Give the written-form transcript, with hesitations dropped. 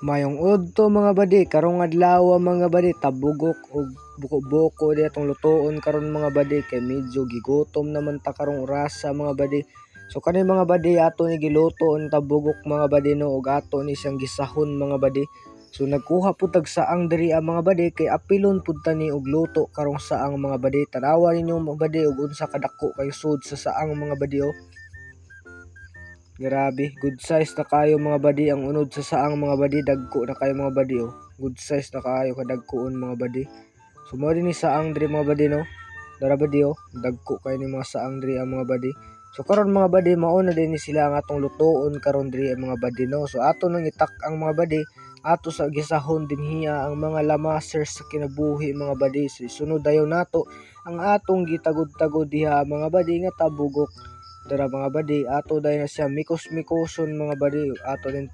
Mayong udto mga badi, karong adlaw mga badi, tabugok og buko-buko di atong lutoon karon mga badi kay medyo gigutom naman ta karong orasa mga badi. So kani mga badi ato ni giluto ang tabugok mga badi no ug ato ni siyang gisahon mga badi. So nagkuha pud tag saang diri ang mga badi kay apilon pud tani og luto karong saang mga badi. Tanawa ninyo mga badi ug unsa kadako kay sud sa saang mga badi oh. Grabe, good size na kayo mga badi ang unod sa saang mga badi, dagko na kayo mga badi oh. Good size na kayo kadagkoon mga badi. So mo din ni saang diri mga badi no. Dara badi oh, dagko kayo ni mga saang diri ang mga badi. So karon mga badi mao na din ni sila ang atong lutoon karon diri ang mga badi no. So ato nang itak ang mga badi, ato sa gisahon dinhiya ang mga lamaser sa kinabuhi mga badi. So, sunod dayon nato ang atong gitagod-tagod diha mga badi nga tabugok. Tara mga badi, ato dahil na siya mikos-mikoson mga badi, ato din